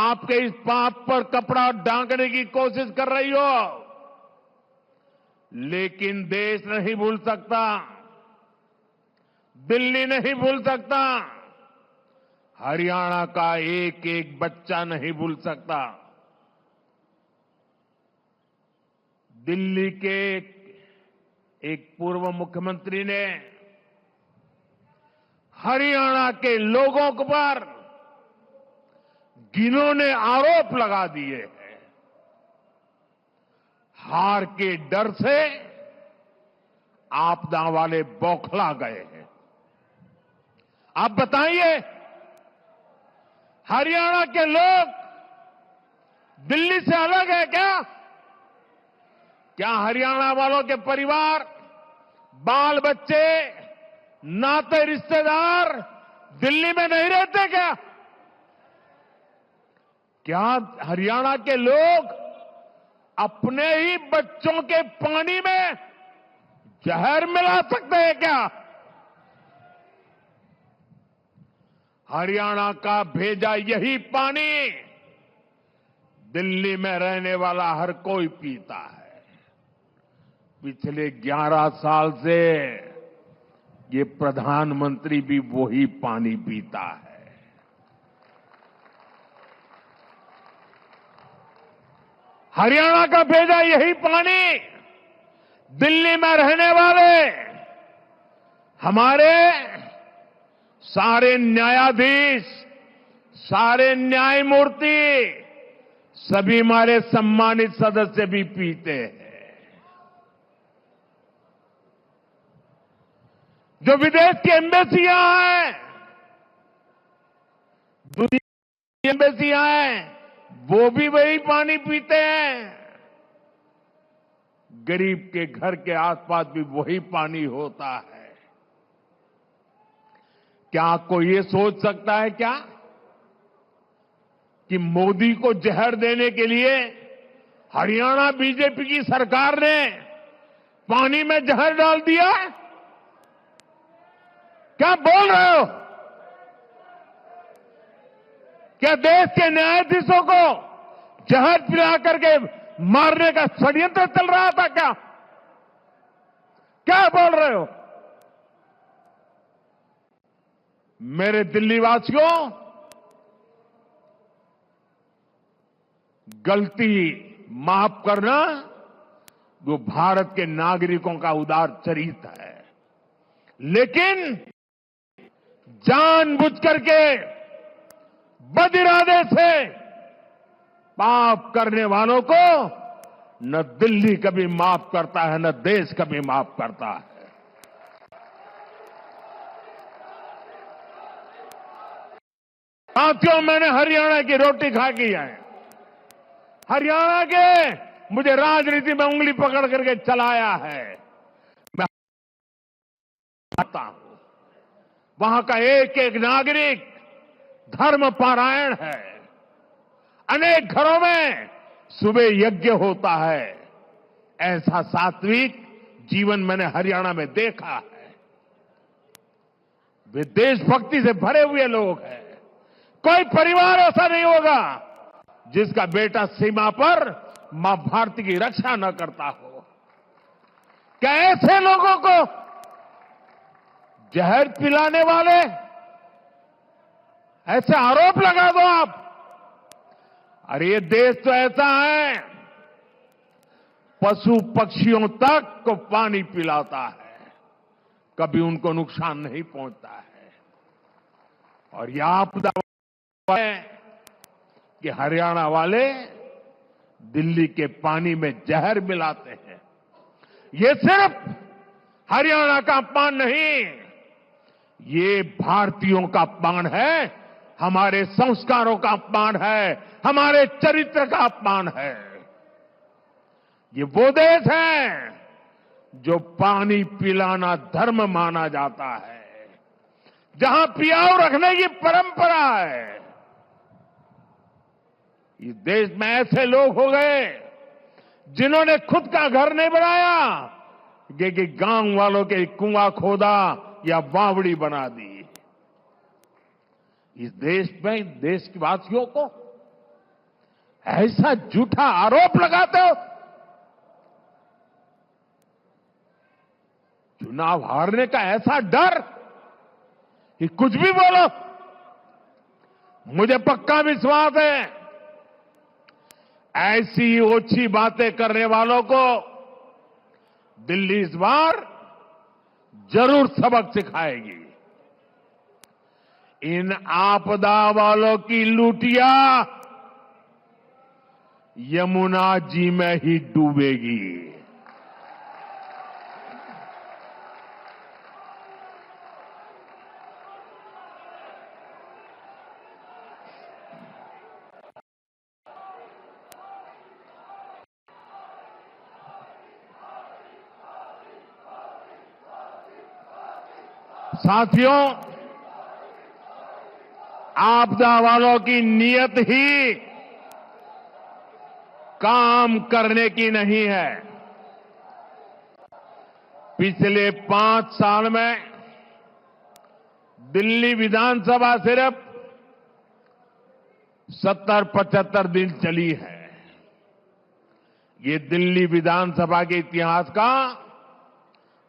आपके इस पाप पर कपड़ा ढांकने की कोशिश कर रही हो, लेकिन देश नहीं भूल सकता, दिल्ली नहीं भूल सकता, हरियाणा का एक एक बच्चा नहीं भूल सकता। दिल्ली के एक पूर्व मुख्यमंत्री ने हरियाणा के लोगों पर घिनौने आरोप लगा दिए हैं। हार के डर से आपदा वाले बौखला गए हैं। आप बताइए, हरियाणा के लोग दिल्ली से अलग है क्या? क्या हरियाणा वालों के परिवार, बाल बच्चे, नाते रिश्तेदार दिल्ली में नहीं रहते क्या? क्या हरियाणा के लोग अपने ही बच्चों के पानी में जहर मिला सकते हैं क्या? हरियाणा का भेजा यही पानी दिल्ली में रहने वाला हर कोई पीता है। पिछले 11 साल से ये प्रधानमंत्री भी वही पानी पीता है। हरियाणा का भेजा यही पानी दिल्ली में रहने वाले हमारे सारे न्यायाधीश, सारे न्यायमूर्ति, सभी हमारे सम्मानित सदस्य भी पीते हैं। जो विदेश की एम्बेसियां हैं, दुनिया की एम्बेसियां हैं, वो भी वही पानी पीते हैं। गरीब के घर के आसपास भी वही पानी होता है। क्या कोई ये सोच सकता है क्या कि मोदी को जहर देने के लिए हरियाणा बीजेपी की सरकार ने पानी में जहर डाल दिया? क्या बोल रहे हो? क्या देश के न्यायाधीशों को जहर पिला करके मारने का षड्यंत्र चल रहा था क्या? क्या बोल रहे हो? मेरे दिल्ली वासियों, गलती माफ करना वो भारत के नागरिकों का उदार चरित्र है, लेकिन जानबूझ करके बदिरादे से पाप करने वालों को न दिल्ली कभी माफ करता है, न देश कभी माफ करता है। साथियों, मैंने हरियाणा की रोटी खा की है। हरियाणा के मुझे राजनीति में उंगली पकड़ करके चलाया है। मैं आता हूं, वहां का एक एक नागरिक धर्म पारायण है। अनेक घरों में सुबह यज्ञ होता है। ऐसा सात्विक जीवन मैंने हरियाणा में देखा है। वे देशभक्ति से भरे हुए लोग हैं। कोई परिवार ऐसा नहीं होगा जिसका बेटा सीमा पर मां भारती की रक्षा न करता हो। क्या ऐसे लोगों को जहर पिलाने वाले ऐसे आरोप लगा दो आप? अरे ये देश तो ऐसा है, पशु पक्षियों तक को पानी पिलाता है, कभी उनको नुकसान नहीं पहुंचता है। और यह आपदा है कि हरियाणा वाले दिल्ली के पानी में जहर मिलाते हैं। ये सिर्फ हरियाणा का अपमान नहीं, ये भारतीयों का अपमान है, हमारे संस्कारों का अपमान है, हमारे चरित्र का अपमान है। ये वो देश है जो पानी पिलाना धर्म माना जाता है, जहां पियाऊ रखने की परंपरा है। इस देश में ऐसे लोग हो गए जिन्होंने खुद का घर नहीं बनाया, कि गांव वालों के कुआं खोदा या बावड़ी बना दी। इस देश में देश के वासियों को ऐसा झूठा आरोप लगाते हो। चुनाव हारने का ऐसा डर कि कुछ भी बोलो। मुझे पक्का विश्वास है ऐसी ओछी बातें करने वालों को दिल्ली इस बार जरूर सबक सिखाएगी। इन आपदा वालों की लूटिया यमुना जी में ही डूबेगी। साथियों, आपदा वालों की नीयत ही काम करने की नहीं है। पिछले 5 साल में दिल्ली विधानसभा सिर्फ 70-75 दिन चली है। ये दिल्ली विधानसभा के इतिहास का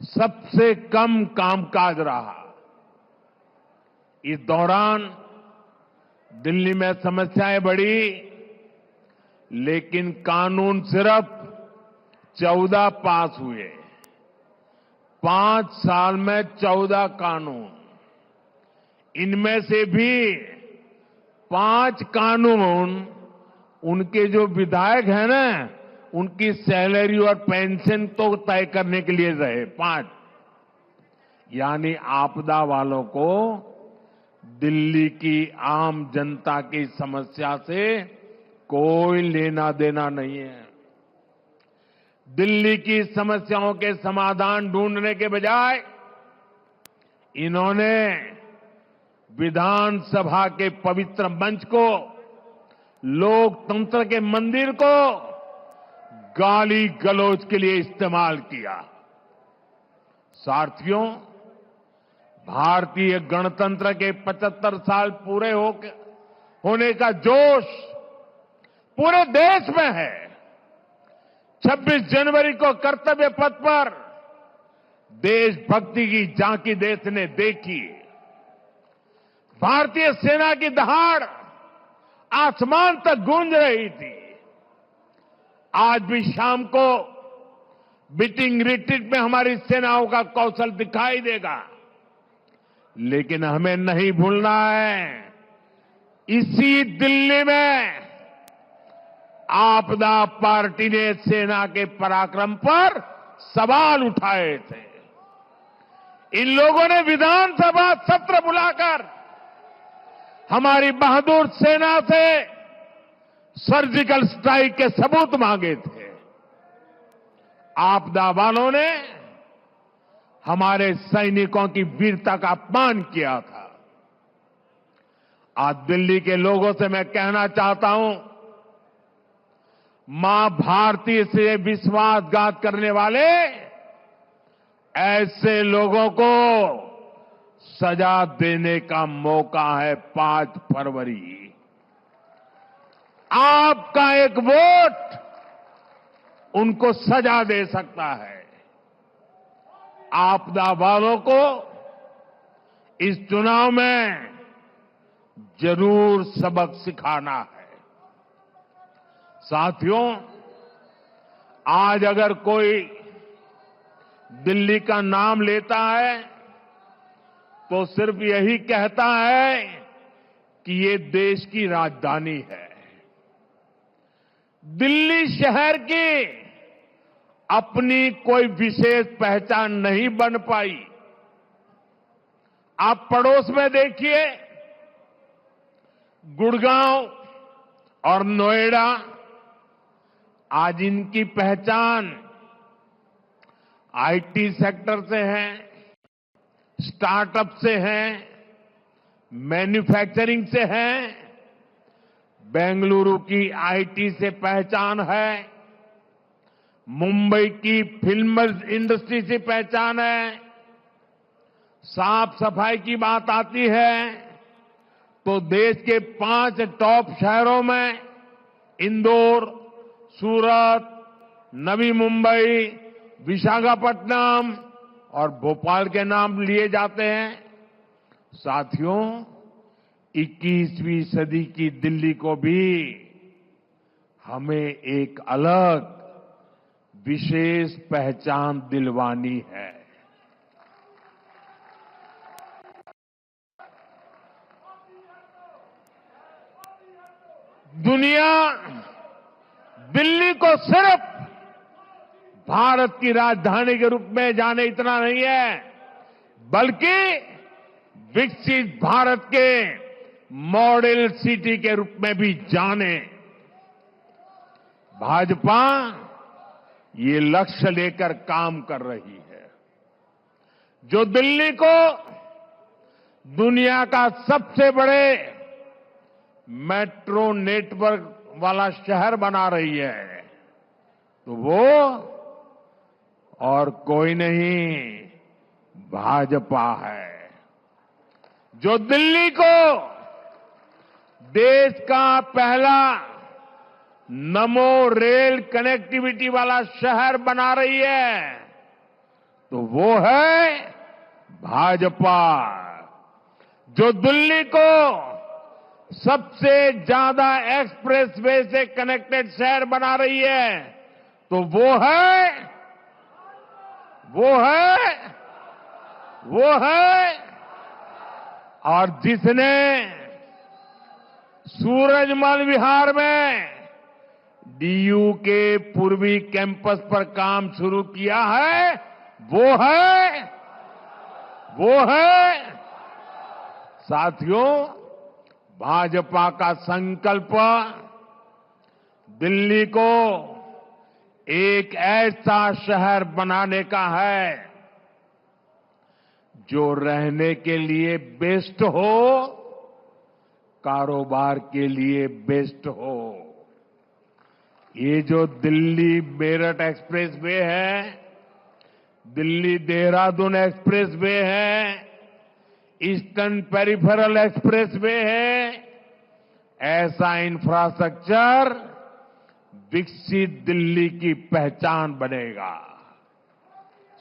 सबसे कम कामकाज रहा। इस दौरान दिल्ली में समस्याएं बढ़ी, लेकिन कानून सिर्फ 14 पास हुए। 5 साल में 14 कानून। इनमें से भी 5 कानून उनके जो विधायक हैं ना, उनकी सैलरी और पेंशन तो तय करने के लिए रहे। 5 यानी आपदा वालों को दिल्ली की आम जनता की समस्या से कोई लेना देना नहीं है। दिल्ली की समस्याओं के समाधान ढूंढने के बजाय इन्होंने विधानसभा के पवित्र मंच को, लोकतंत्र के मंदिर को गाली गलौज के लिए इस्तेमाल किया। साथियों, भारतीय गणतंत्र के 75 साल पूरे होने का जोश पूरे देश में है। 26 जनवरी को कर्तव्य पथ पर देशभक्ति की झांकी देश ने देखी। भारतीय सेना की दहाड़ आसमान तक गूंज रही थी। आज भी शाम को बीटिंग रिट्रीट में हमारी सेनाओं का कौशल दिखाई देगा, लेकिन हमें नहीं भूलना है, इसी दिल्ली में आपदा पार्टी ने सेना के पराक्रम पर सवाल उठाए थे। इन लोगों ने विधानसभा सत्र बुलाकर हमारी बहादुर सेना से सर्जिकल स्ट्राइक के सबूत मांगे थे। आपदा वालों ने हमारे सैनिकों की वीरता का अपमान किया था। आज दिल्ली के लोगों से मैं कहना चाहता हूं, मां भारती से विश्वासघात करने वाले ऐसे लोगों को सजा देने का मौका है 5 फरवरी। आपका एक वोट उनको सजा दे सकता है। आपदा वालों को इस चुनाव में जरूर सबक सिखाना है। साथियों, आज अगर कोई दिल्ली का नाम लेता है तो सिर्फ यही कहता है कि ये देश की राजधानी है। दिल्ली शहर की अपनी कोई विशेष पहचान नहीं बन पाई। आप पड़ोस में देखिए, गुड़गांव और नोएडा, आज इनकी पहचान आईटी सेक्टर से है, स्टार्टअप से है, मैन्युफैक्चरिंग से है। बेंगलुरु की आईटी से पहचान है, मुंबई की फिल्म इंडस्ट्री से पहचान है। साफ सफाई की बात आती है तो देश के 5 टॉप शहरों में इंदौर, सूरत, नवी मुंबई, विशाखापट्टनम और भोपाल के नाम लिए जाते हैं। साथियों, 21वीं सदी की दिल्ली को भी हमें एक अलग विशेष पहचान दिलवानी है। दुनिया दिल्ली को सिर्फ भारत की राजधानी के रूप में जाने इतना नहीं है, बल्कि विकसित भारत के मॉडल सिटी के रूप में भी जाने। भाजपा ये लक्ष्य लेकर काम कर रही है। जो दिल्ली को दुनिया का सबसे बड़े मेट्रो नेटवर्क वाला शहर बना रही है, तो वो और कोई नहीं, भाजपा है। जो दिल्ली को देश का पहला नमो रेल कनेक्टिविटी वाला शहर बना रही है, तो वो है भाजपा। जो दिल्ली को सबसे ज्यादा एक्सप्रेसवे से कनेक्टेड शहर बना रही है, तो वो है और जिसने सूरजमल विहार में डीयू के पूर्वी कैंपस पर काम शुरू किया है, वो है साथियों, भाजपा का संकल्प दिल्ली को एक ऐसा शहर बनाने का है जो रहने के लिए बेस्ट हो, कारोबार के लिए बेस्ट हो। ये जो दिल्ली मेरठ एक्सप्रेस वे है, दिल्ली देहरादून एक्सप्रेस वे है, ईस्टर्न पेरिफेरल एक्सप्रेस वे है, ऐसा इंफ्रास्ट्रक्चर विकसित दिल्ली की पहचान बनेगा।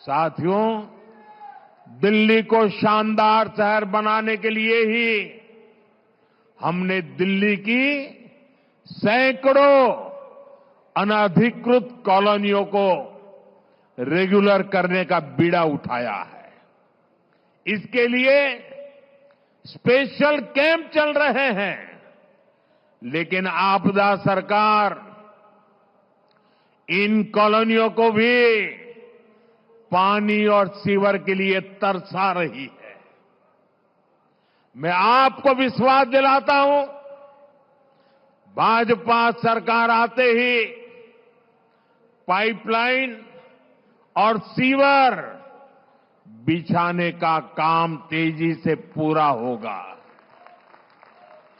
साथियों, दिल्ली को शानदार शहर बनाने के लिए ही हमने दिल्ली की सैकड़ों अनधिकृत कॉलोनियों को रेगुलर करने का बीड़ा उठाया है। इसके लिए स्पेशल कैंप चल रहे हैं, लेकिन आपदा सरकार इन कॉलोनियों को भी पानी और सीवर के लिए तरसा रही है। मैं आपको विश्वास दिलाता हूं, भाजपा सरकार आते ही पाइपलाइन और सीवर बिछाने का काम तेजी से पूरा होगा।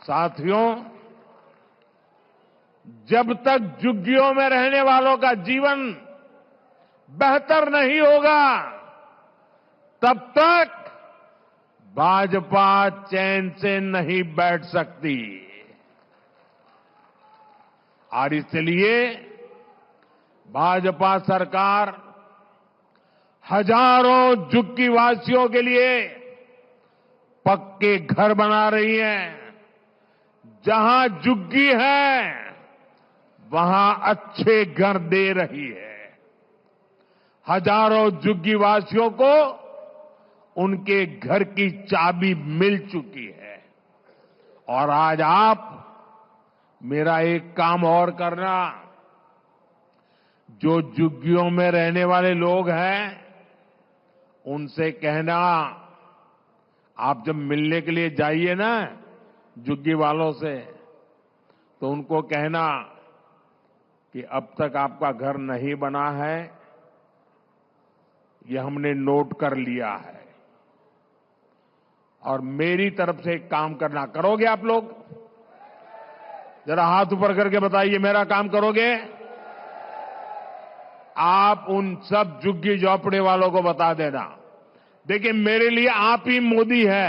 साथियों, जब तक झुग्गियों में रहने वालों का जीवन बेहतर नहीं होगा, तब तक भाजपा चैन से नहीं बैठ सकती। और इसलिए भाजपा सरकार हजारों झुग्गी वासियों के लिए पक्के घर बना रही है। जहां झुग्गी है, वहां अच्छे घर दे रही है। हजारों झुग्गी वासियों को उनके घर की चाबी मिल चुकी है। और आज आप मेरा एक काम और करना, जो झुग्गियों में रहने वाले लोग हैं, उनसे कहना, आप जब मिलने के लिए जाइए ना झुग्गी वालों से, तो उनको कहना कि अब तक आपका घर नहीं बना है, ये हमने नोट कर लिया है। और मेरी तरफ से एक काम करना, करोगे आप लोग? जरा हाथ ऊपर करके बताइए, मेरा काम करोगे? आप उन सब झुग्गी झोपड़े वालों को बता देना, देखिए मेरे लिए आप ही मोदी है।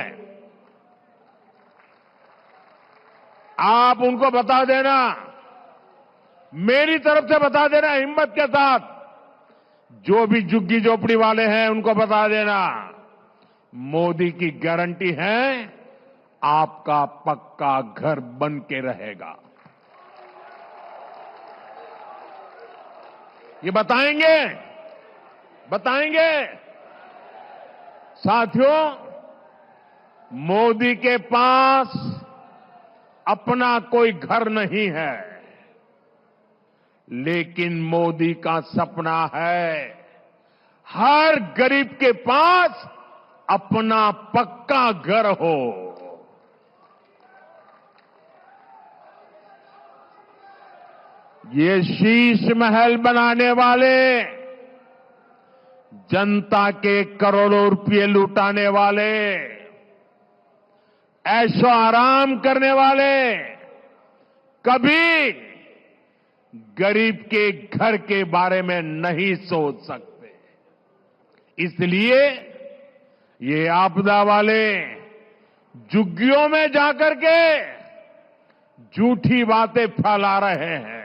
आप उनको बता देना मेरी तरफ से बता देना हिम्मत के साथ, जो भी झुग्गी झोपड़ी वाले हैं उनको बता देना, मोदी की गारंटी है आपका पक्का घर बन के रहेगा। ये बताएंगे बताएंगे साथियों, मोदी के पास अपना कोई घर नहीं है, लेकिन मोदी का सपना है हर गरीब के पास अपना पक्का घर हो। ये शीश महल बनाने वाले, जनता के करोड़ों रुपए लुटाने वाले, ऐशो आराम करने वाले कभी गरीब के घर के बारे में नहीं सोच सकते। इसलिए ये आपदा वाले झुग्गियों में जाकर के झूठी बातें फैला रहे हैं।